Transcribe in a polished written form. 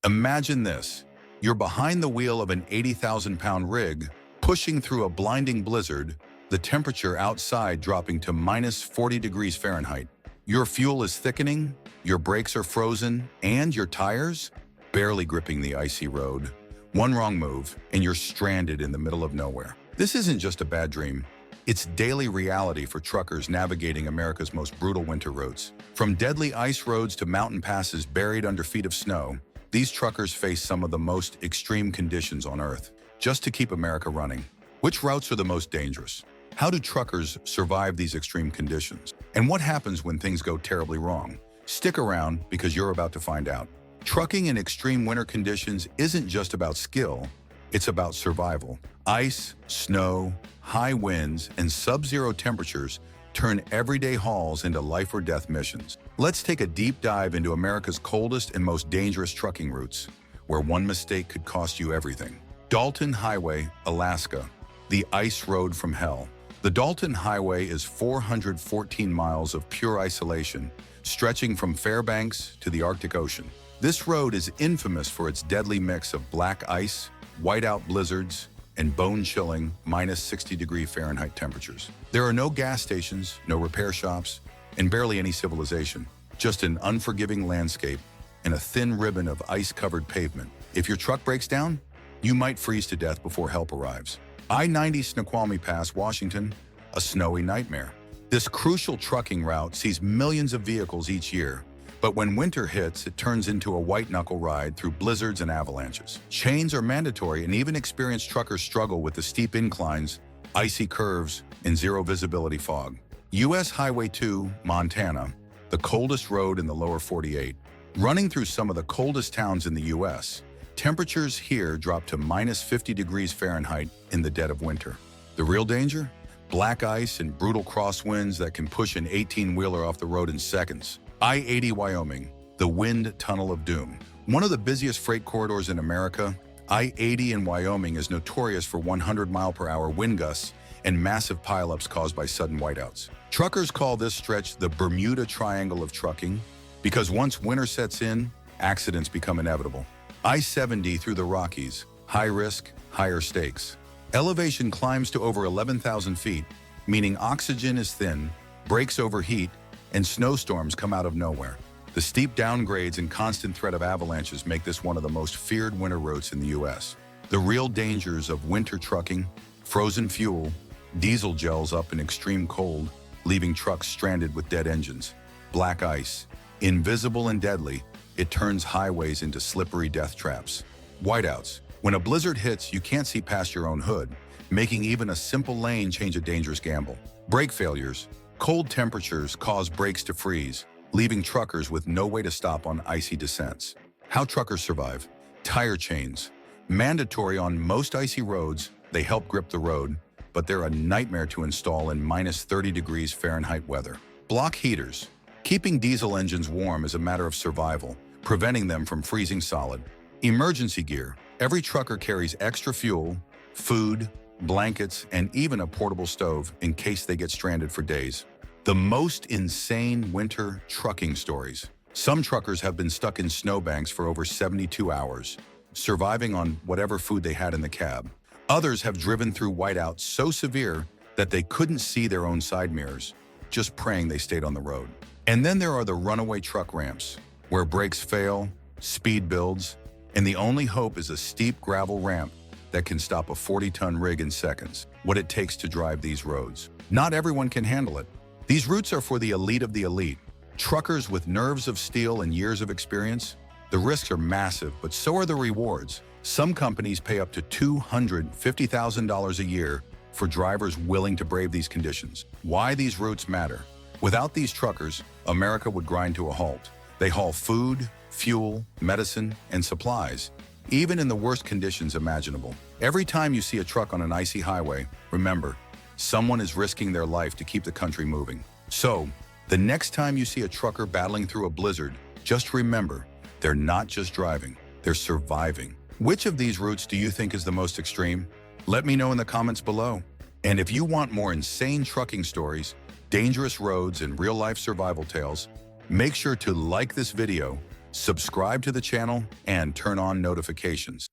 Imagine this. You're behind the wheel of an 80,000-pound rig, pushing through a blinding blizzard, the temperature outside dropping to minus 40 degrees Fahrenheit. Your fuel is thickening, your brakes are frozen, and your tires barely gripping the icy road. One wrong move, and you're stranded in the middle of nowhere. This isn't just a bad dream. It's daily reality for truckers navigating America's most brutal winter roads. From deadly ice roads to mountain passes buried under feet of snow, these truckers face some of the most extreme conditions on Earth just to keep America running. Which routes are the most dangerous? How do truckers survive these extreme conditions? And what happens when things go terribly wrong? Stick around because you're about to find out. Trucking in extreme winter conditions isn't just about skill, it's about survival. Ice, snow, high winds, and sub-zero temperatures turn everyday hauls into life-or-death missions. Let's take a deep dive into America's coldest and most dangerous trucking routes, where one mistake could cost you everything. Dalton Highway, Alaska, the ice road from hell. The Dalton Highway is 414 miles of pure isolation, stretching from Fairbanks to the Arctic Ocean. This road is infamous for its deadly mix of black ice, whiteout blizzards, and bone-chilling minus 60-degree Fahrenheit temperatures. There are no gas stations, no repair shops, and barely any civilization. Just an unforgiving landscape and a thin ribbon of ice-covered pavement. If your truck breaks down, you might freeze to death before help arrives. I-90 Snoqualmie Pass, Washington, a snowy nightmare. This crucial trucking route sees millions of vehicles each year, but when winter hits, it turns into a white-knuckle ride through blizzards and avalanches. Chains are mandatory, and even experienced truckers struggle with the steep inclines, icy curves, and zero-visibility fog. U.S. Highway 2, Montana, the coldest road in the lower 48. Running through some of the coldest towns in the U.S., temperatures here drop to minus 50 degrees Fahrenheit in the dead of winter. The real danger? Black ice and brutal crosswinds that can push an 18-wheeler off the road in seconds. I-80 Wyoming, the wind tunnel of doom. One of the busiest freight corridors in America, I-80 in Wyoming is notorious for 100-mile-per-hour wind gusts and massive pileups caused by sudden whiteouts. Truckers call this stretch the Bermuda Triangle of trucking because once winter sets in, accidents become inevitable. I-70 through the Rockies, high risk, higher stakes. Elevation climbs to over 11,000 feet, meaning oxygen is thin, brakes overheat, and snowstorms come out of nowhere. The steep downgrades and constant threat of avalanches make this one of the most feared winter routes in the U.S. The real dangers of winter trucking: frozen fuel, diesel gels up in extreme cold, leaving trucks stranded with dead engines. Black ice, invisible and deadly, it turns highways into slippery death traps. Whiteouts, when a blizzard hits, you can't see past your own hood, making even a simple lane change a dangerous gamble. Brake failures, cold temperatures cause brakes to freeze, leaving truckers with no way to stop on icy descents. How truckers survive? Tire chains. Mandatory on most icy roads, they help grip the road, but they're a nightmare to install in minus 30 degrees Fahrenheit weather. Block heaters. Keeping diesel engines warm is a matter of survival, preventing them from freezing solid. Emergency gear. Every trucker carries extra fuel, food, blankets, and even a portable stove in case they get stranded for days. The most insane winter trucking stories. Some truckers have been stuck in snowbanks for over 72 hours, surviving on whatever food they had in the cab. Others have driven through whiteouts so severe that they couldn't see their own side mirrors, just praying they stayed on the road. And then there are the runaway truck ramps, where brakes fail, speed builds, and the only hope is a steep gravel ramp that can stop a 40-ton rig in seconds. What it takes to drive these roads. Not everyone can handle it. These routes are for the elite of the elite. Truckers with nerves of steel and years of experience. The risks are massive, but so are the rewards. Some companies pay up to $250,000 a year for drivers willing to brave these conditions. Why these routes matter? Without these truckers, America would grind to a halt. They haul food, fuel, medicine, and supplies, even in the worst conditions imaginable. Every time you see a truck on an icy highway, remember, someone is risking their life to keep the country moving. So, the next time you see a trucker battling through a blizzard, just remember, they're not just driving, they're surviving. Which of these routes do you think is the most extreme? Let me know in the comments below. And if you want more insane trucking stories, dangerous roads, and real-life survival tales, make sure to like this video, Subscribe to the channel and turn on notifications.